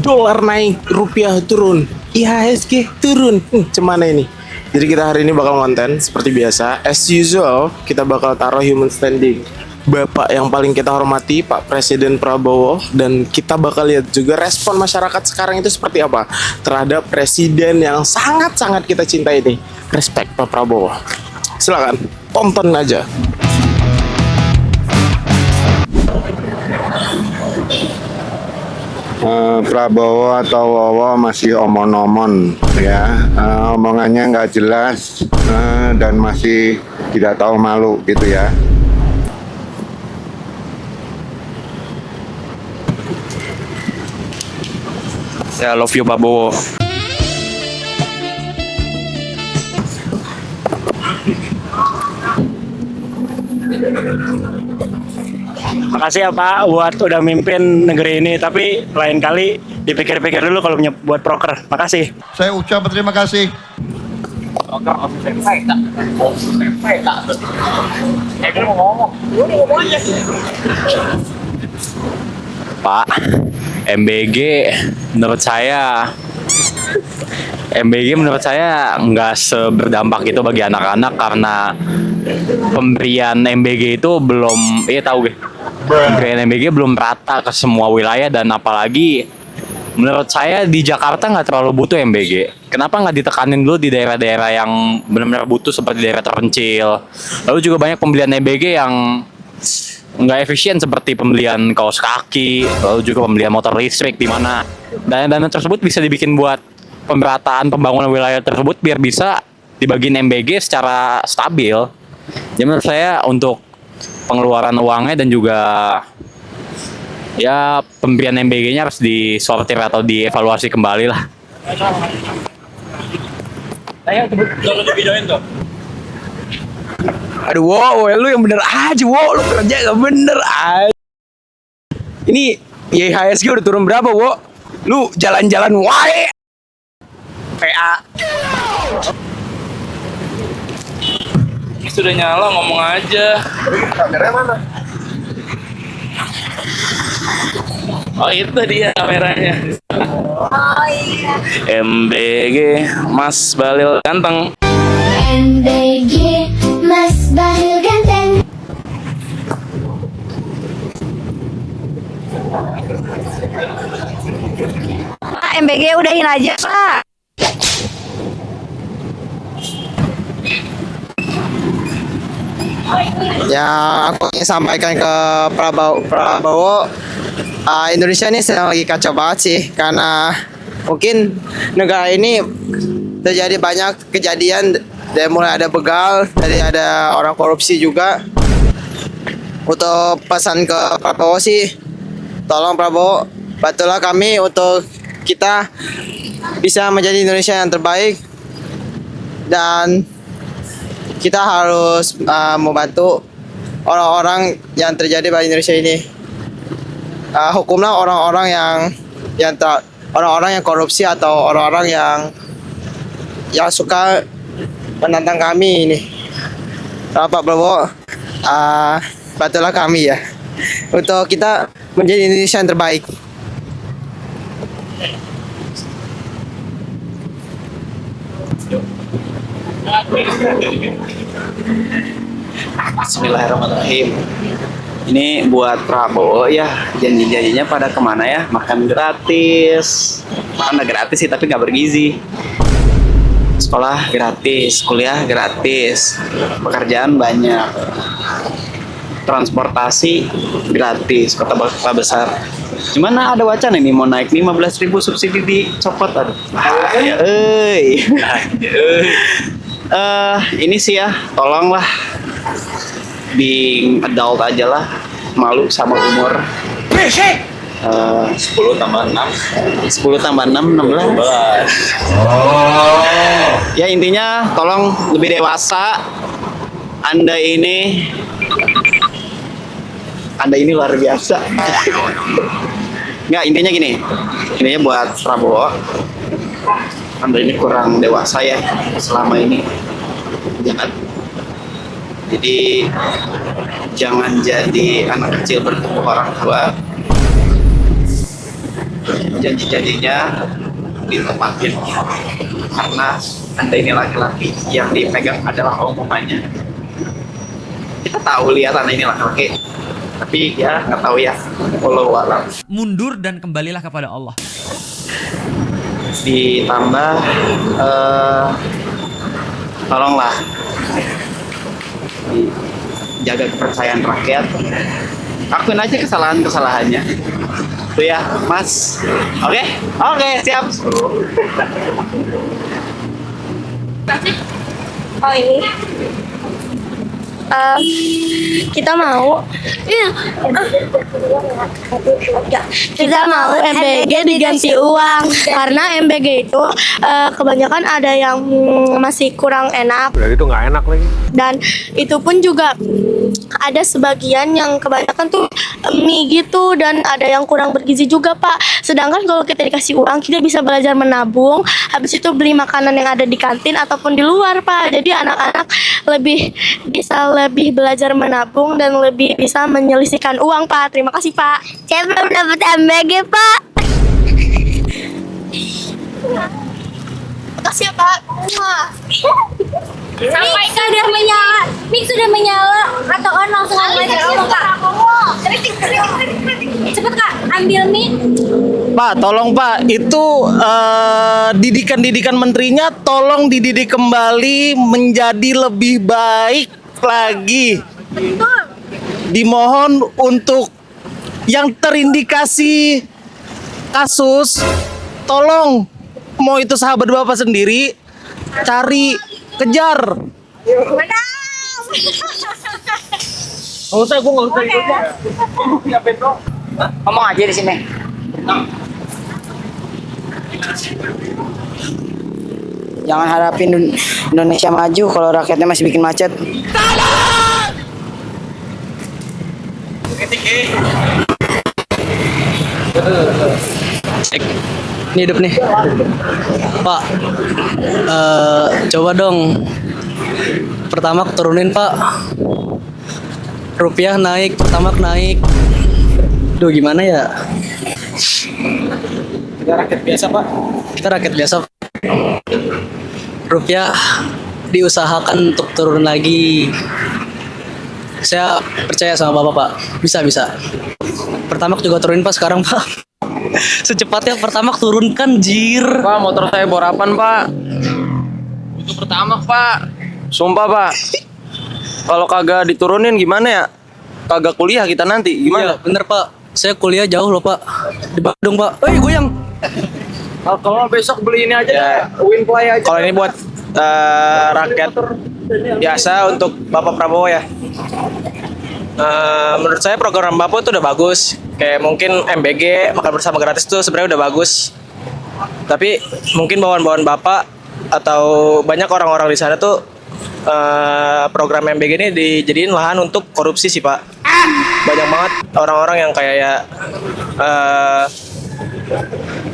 dolar naik, rupiah turun, IHSG turun. Cemana ini? Jadi kita hari ini bakal konten seperti biasa. As usual, kita bakal taruh human standing Bapak yang paling kita hormati, Pak Presiden Prabowo. Dan kita bakal lihat juga respon masyarakat sekarang itu seperti apa terhadap presiden yang sangat-sangat kita cintai ini. Respect Pak Prabowo. Silakan, tonton aja. Prabowo atau Wowo masih omon-omon ya, omongannya nggak jelas dan masih tidak tahu malu gitu ya. Saya love you Pak Bowo. Makasih ya Pak buat udah mimpin negeri ini, tapi lain kali dipikir-pikir dulu kalau buat proker. Makasih. Saya ucap terima kasih. Pak, MBG menurut saya nggak seberdampak itu bagi anak-anak karena pemberian MBG itu belum, tahu gue. Pemberian MBG belum rata ke semua wilayah dan apalagi menurut saya di Jakarta nggak terlalu butuh MBG. Kenapa nggak ditekanin dulu di daerah-daerah yang benar-benar butuh seperti daerah terpencil. Lalu juga banyak pembelian MBG yang nggak efisien seperti pembelian kaos kaki, lalu juga pembelian motor listrik di mana dana-dana tersebut bisa dibikin buat pemerataan pembangunan wilayah tersebut biar bisa dibagiin MBG secara stabil. Jadi menurut saya untuk pengeluaran uangnya dan juga ya pemberian MBG-nya harus disortir atau dievaluasi kembali lah. Ayo tolong divideoin tuh. Aduh, wow, lu yang bener aja, wow, lu kerja gak bener aja. Ini IHSG udah turun berapa, wow? Lu jalan-jalan wae. PA. Sudah nyala, ngomong aja. Kameranya mana? Oh itu dia kameranya. Oh iya. MBG Mas Balil ganteng. MBG Mas Bayu ganteng. Pak, MBG udahin aja Pak. Ya, aku ingin sampaikan ke Prabowo, Indonesia ini sedang lagi kacau banget sih, karena mungkin negara ini terjadi banyak kejadian dari mulai ada begal, dari ada orang korupsi juga. Untuk pesan ke Prabowo sih, tolong Prabowo, bantulah kami untuk kita bisa menjadi Indonesia yang terbaik, dan kita harus membantu orang-orang yang terjadi pada Indonesia ini. Hukumlah orang-orang orang-orang yang korupsi atau orang-orang yang suka menantang kami ini. Pak Prabowo, bantulah kami ya untuk kita menjadi Indonesia yang terbaik. Bismillahirrahmanirrahim. Ini buat Prabowo ya, janji-janjinya pada kemana ya? Makan gratis, makan gratis sih tapi nggak bergizi. Sekolah gratis, kuliah gratis, pekerjaan banyak, transportasi gratis, kota besar. Cuman ada wacana ini mau naik 15.000 subsidi dicopot. Aduh. Ini sih ya, tolonglah being adult aja lah, malu sama umur. 10 tambah 6 10 tambah 6, 16. Ya intinya tolong lebih dewasa. Anda ini luar biasa. Nggak, intinya gini. Intinya buat Prabowo, Anda ini kurang dewasa ya selama ini. Jangan jadi anak kecil bertemu orang tua. janji-janjinya ditepatin. Karena Anda ini laki-laki yang dipegang adalah omongannya. Kita tahu lihat Anda ini laki-laki, tapi ya nggak tahu ya. Wallahu a'lam. Mundur dan kembalilah kepada Allah. Ditambah tolonglah jaga kepercayaan rakyat, akuin aja kesalahannya itu ya Mas. Oke, siap. Oh ini kita mau kita mau MBG diganti uang karena MBG itu kebanyakan ada yang masih kurang enak. Udah itu nggak enak lagi. Dan itu pun juga ada sebagian yang kebanyakan tuh mie gitu, dan ada yang kurang bergizi juga Pak. Sedangkan kalau kita dikasih uang, kita bisa belajar menabung, habis itu beli makanan yang ada di kantin ataupun di luar Pak. Jadi anak-anak lebih belajar menabung dan lebih bisa menyisihkan uang Pak. Terima kasih Pak. Saya belum dapat MBG Pak. Makasih ya Pak. Sampai sudah menyala. Mik sudah menyala atau on langsung belajar ngomong Kak. Cepet Kak, ambil mik. Pak, tolong Pak, itu didikan menterinya tolong dididik kembali menjadi lebih baik lagi. Dimohon untuk yang terindikasi kasus, tolong, mau itu sahabat Bapak sendiri, cari, kejar. Ngomong aja di sini. Jangan harapin Indonesia maju kalau rakyatnya masih bikin macet. Ini hidup nih Pak. Coba dong pertama turunin Pak. Rupiah naik, pertamax naik. Duh gimana ya? Kita rakyat biasa Pak. Kita rakyat biasa. Rupiah diusahakan untuk turun lagi. Saya percaya sama Bapak Pak. Bisa. Pertamax juga turunin Pak sekarang Pak. Secepatnya pertamax turunkan jir. Pak, motor saya borapan Pak. Butuh pertamax Pak. Sumpah Pak. Kalau kagak diturunin gimana ya? Kagak kuliah kita nanti gimana? Iya, bener Pak. Saya kuliah jauh loh Pak. Di Bandung Pak. Goyang. Kalau besok beli ini aja ya, Winplay aja. Kalau ini buat rakyat biasa untuk Bapak Prabowo ya. Menurut saya program Bapak itu udah bagus. Kayak mungkin MBG makan bersama gratis tuh sebenarnya udah bagus. Tapi mungkin bawaan-bawaan Bapak atau banyak orang-orang di sana tuh program MBG ini dijadiin lahan untuk korupsi sih Pak. Banyak banget orang-orang yang kayak ya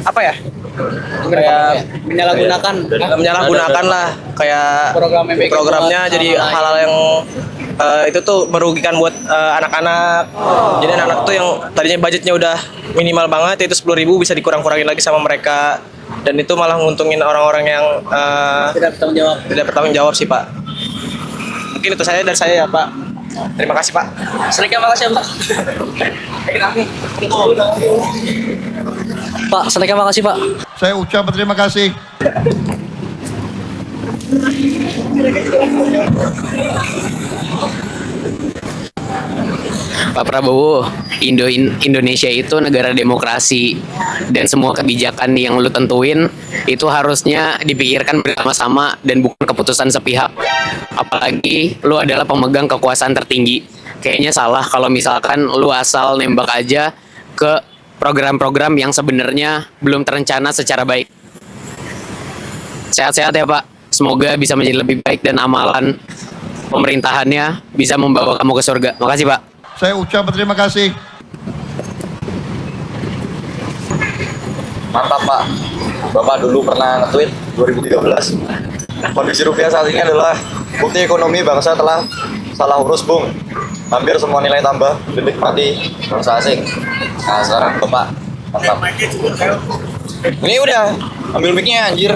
apa ya? Kayak menyalahgunakan lah kayak programnya jadi hal-hal yang itu tuh merugikan buat anak-anak. Jadi anak-anak tuh yang tadinya budgetnya udah minimal banget, itu 10.000 bisa dikurang-kurangin lagi sama mereka, dan itu malah nguntungin orang-orang yang tidak bertanggung jawab sih Pak. Mungkin itu saya dari saya ya Pak. Terima kasih Pak. Terima kasih Pak. Pak, terima kasih Pak. Saya ucap terima kasih. Pak Prabowo, Indonesia itu negara demokrasi dan semua kebijakan yang lu tentuin itu harusnya dipikirkan bersama-sama dan bukan keputusan sepihak. Apalagi lu adalah pemegang kekuasaan tertinggi. Kayaknya salah kalau misalkan lu asal nembak aja ke program-program yang sebenarnya belum terencana secara baik. Sehat-sehat ya Pak. Semoga bisa menjadi lebih baik dan amalan pemerintahannya bisa membawa kamu ke surga. Makasih Pak. Saya ucap terima kasih. Mantap Pak. Bapak dulu pernah nge-tweet 2013. Kondisi rupiah saat ini adalah bukti ekonomi bangsa telah salah urus Bung. Hampir semua nilai tambah dinikmati bangsa asing. Nah sekarang Bapak Mantap. Ini udah, ambil mic-nya anjir.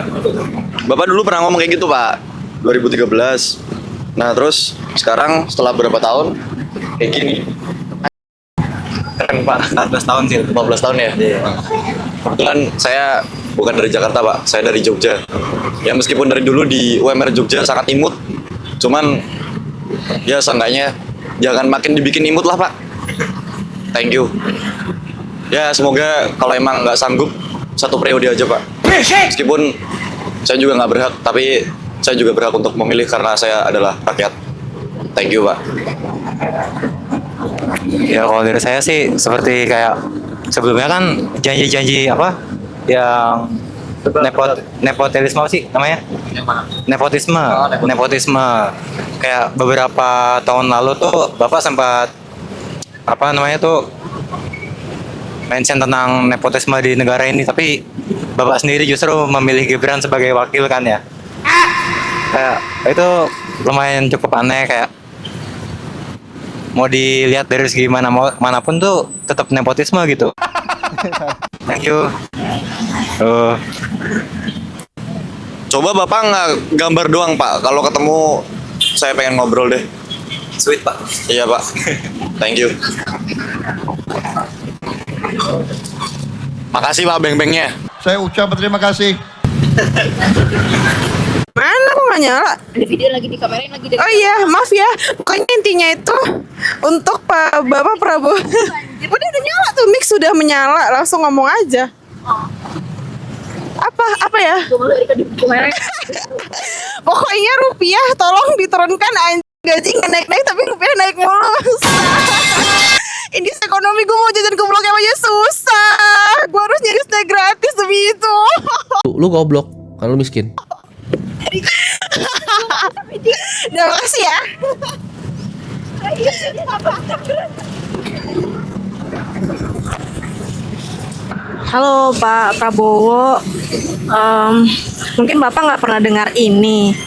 Bapak dulu pernah ngomong kayak gitu, Pak. 2013. Nah, terus sekarang setelah berapa tahun kayak gini. Keren Pak, 14 tahun sih. 15 tahun ya? Kebetulan saya bukan dari Jakarta, Pak. Saya dari Jogja. Ya meskipun dari dulu di UMR Jogja sangat imut. Cuman ya seenggaknya jangan makin dibikin imut lah, Pak. Thank you. Ya semoga kalau emang nggak sanggup 1 periode aja, Pak. Meskipun saya juga nggak berhak, tapi saya juga berhak untuk memilih karena saya adalah rakyat. Thank you, Pak. Ya kalau dari saya sih seperti kayak sebelumnya kan janji-janji apa yang nepotisme apa sih namanya? Nepotisme. Kayak beberapa tahun lalu tuh Bapak sempat apa namanya tuh mention tentang nepotisme di negara ini, tapi Bapak sendiri justru memilih Gibran sebagai wakil kan ya. Kayak itu lumayan cukup aneh, kayak mau dilihat dari segi manapun tuh tetap nepotisme gitu. Thank you. Coba Bapak nggak gambar doang, Pak. Kalau ketemu saya pengen ngobrol deh. Sweet Pak. Iya, Pak. Thank you. Makasih Pak beng-bengnya. Saya ucap berterima kasih. Mana kok nggak nyala? Ada video lagi di kamerain lagi. Oh iya, maaf ya. Pokoknya intinya itu untuk Pak Bapak Prabowo. Udah nyala tuh, mic sudah menyala, langsung ngomong aja. Apa ya? Pokoknya rupiah tolong diturunkan, gaji nggak naik-naik tapi rupiah naik mulu. Ini ekonomi, gue mau jajan goblok aja susah. Gue harus nyari snack gratis demi itu. Lu goblok, kalau lu miskin. Udah, makasih ya. Halo Pak Prabowo, mungkin Bapak nggak pernah dengar ini,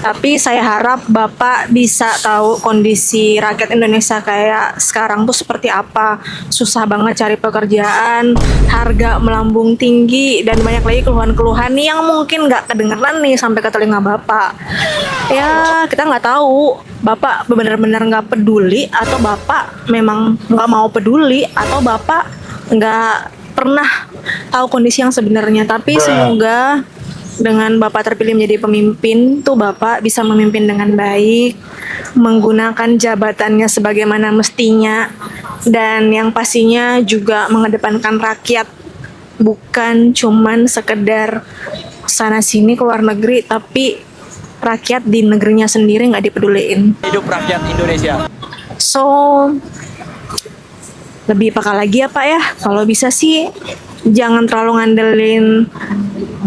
tapi saya harap Bapak bisa tahu kondisi rakyat Indonesia kayak sekarang tuh seperti apa. Susah banget cari pekerjaan, harga melambung tinggi, dan banyak lagi keluhan-keluhan yang mungkin nggak kedengeran nih sampai ke telinga Bapak. Ya kita nggak tahu Bapak benar-benar nggak peduli, atau Bapak memang nggak mau peduli, atau Bapak nggak pernah tahu kondisi yang sebenarnya. Tapi semoga dengan Bapak terpilih menjadi pemimpin tuh Bapak bisa memimpin dengan baik, menggunakan jabatannya sebagaimana mestinya, dan yang pastinya juga mengedepankan rakyat, bukan cuman sekedar sana sini ke luar negeri, tapi rakyat di negerinya sendiri nggak dipeduliin. Hidup rakyat Indonesia. So lebih peka lagi ya Pak ya, kalau bisa sih jangan terlalu ngandelin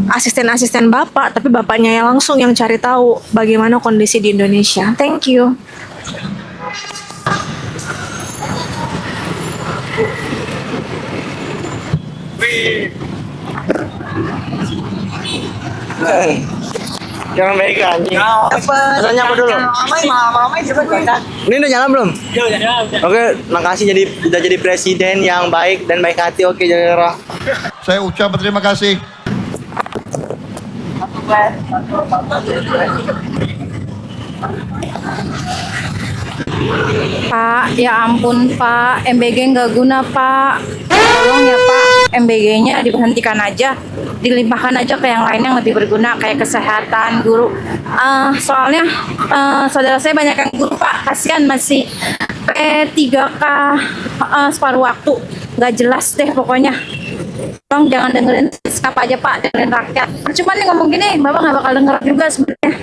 asisten-asisten Bapak, tapi Bapaknya yang langsung yang cari tahu bagaimana kondisi di Indonesia. Thank you. Jangan baik anjing. Pesannya apa dulu? Ini udah nyala belum? Oke, makasih udah jadi presiden yang baik dan baik hati. Oke, Jara. Saya ucap berterima kasih. Pak, ya ampun Pak, MBG nggak guna Pak. Tolong ya Pak, MBG-nya diberhentikan aja, dilimpahkan aja ke yang lain yang lebih berguna kayak kesehatan, guru. Soalnya saudara saya banyak yang guru Pak, kasihan masih P3K separuh waktu, nggak jelas deh pokoknya. Tolong jangan dengerin siapa aja Pak, dengerin rakyat. Percuma nih ngomong gini, Bapak nggak bakal denger juga sebenarnya.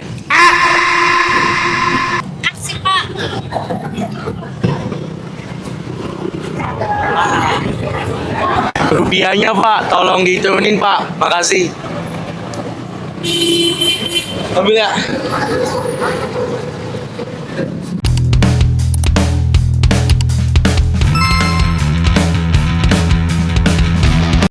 Kasih Pak. Rupiahnya Pak, tolong diturunin Pak. Makasih. Ambil ya.